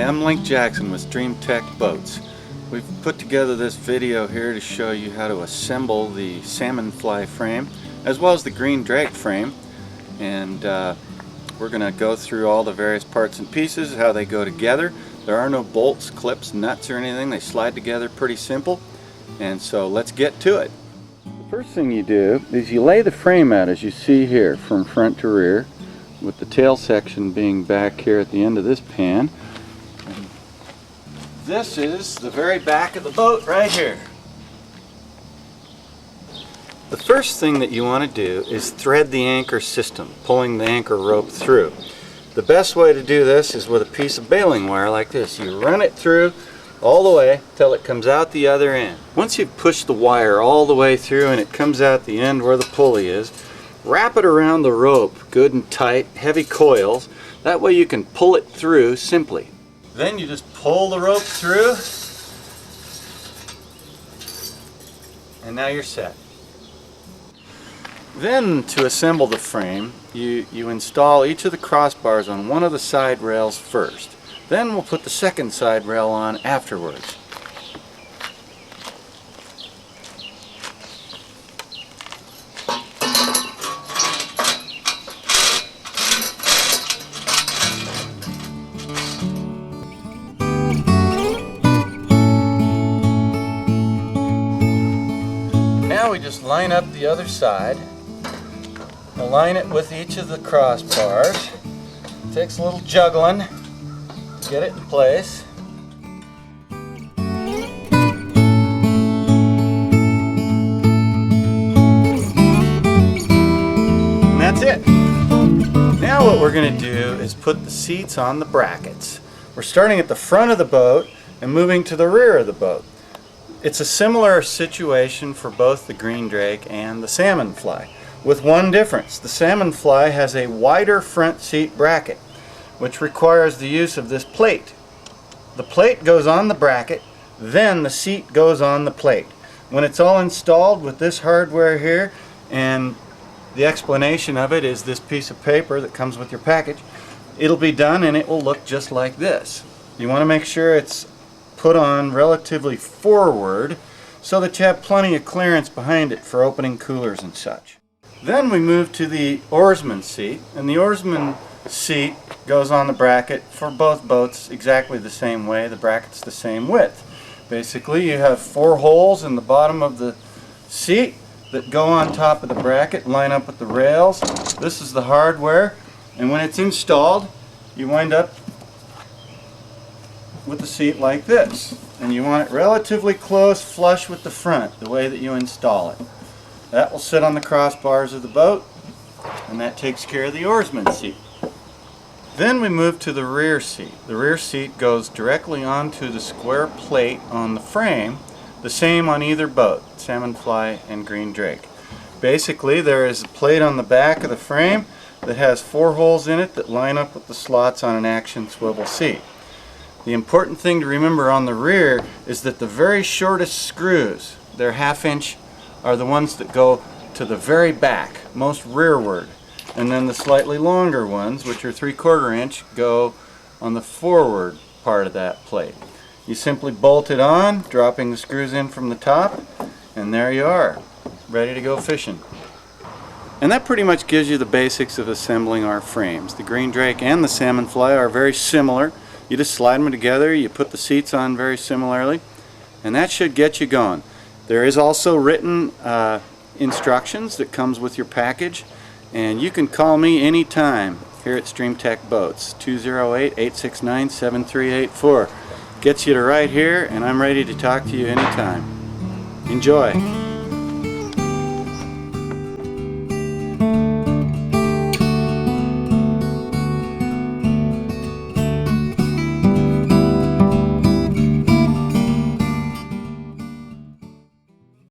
I'm Link Jackson with StreamTech Boats. We've put together this video here to show you how to assemble the Salmonfly frame as well as the Green Drake frame, and we're going to go through all the various parts and pieces, how they go together. There are no bolts, clips, nuts or anything. They slide together pretty simple, and so let's get to it. The first thing you do is you lay the frame out as you see here from front to rear, with the tail section being back here at the end of this pan. This is the very back of the boat right here. The first thing that you want to do is thread the anchor system, pulling the anchor rope through. The best way to do this is with a piece of baling wire like this. You run it through all the way till it comes out the other end. Once you've pushed the wire all the way through and it comes out the end where the pulley is, wrap it around the rope good and tight, heavy coils. That way you can pull it through simply. Then you just pull the rope through, and now you're set. Then to assemble the frame, you install each of the crossbars on one of the side rails first. Then we'll put the second side rail on afterwards. Now we just line up the other side, align it with each of the crossbars. It takes a little juggling to get it in place. And that's it. Now what we're going to do is put the seats on the brackets. We're starting at the front of the boat and moving to the rear of the boat. It's a similar situation for both the Green Drake and the Salmonfly, with one difference. The Salmonfly has a wider front seat bracket, which requires the use of this plate. The plate goes on the bracket, then the seat goes on the plate. When it's all installed with this hardware here, and the explanation of it is this piece of paper that comes with your package, it'll be done and it will look just like this. You want to make sure it's put on relatively forward so that you have plenty of clearance behind it for opening coolers and such. Then we move to the oarsman seat, and the oarsman seat goes on the bracket for both boats exactly the same way. The bracket's the same width. Basically you have 4 holes in the bottom of the seat that go on top of the bracket, line up with the rails. This is the hardware, and when it's installed you wind up with the seat like this, and you want it relatively close, flush with the front, the way that you install it. That will sit on the crossbars of the boat, and that takes care of the oarsman seat. Then we move to the rear seat. The rear seat goes directly onto the square plate on the frame, the same on either boat, Salmonfly and Green Drake. Basically there is a plate on the back of the frame that has 4 holes in it that line up with the slots on an action swivel seat. The important thing to remember on the rear is that the very shortest screws, they're 1/2 inch, are the ones that go to the very back, most rearward. And then the slightly longer ones, which are 3/4 inch, go on the forward part of that plate. You simply bolt it on, dropping the screws in from the top, and there you are, ready to go fishing. And that pretty much gives you the basics of assembling our frames. The Green Drake and the Salmonfly are very similar. You just slide them together, you put the seats on very similarly, and that should get you going. There is also written instructions that comes with your package, and you can call me anytime here at StreamTech Boats, 208-869-7384. Gets you to right here, and I'm ready to talk to you anytime. Enjoy.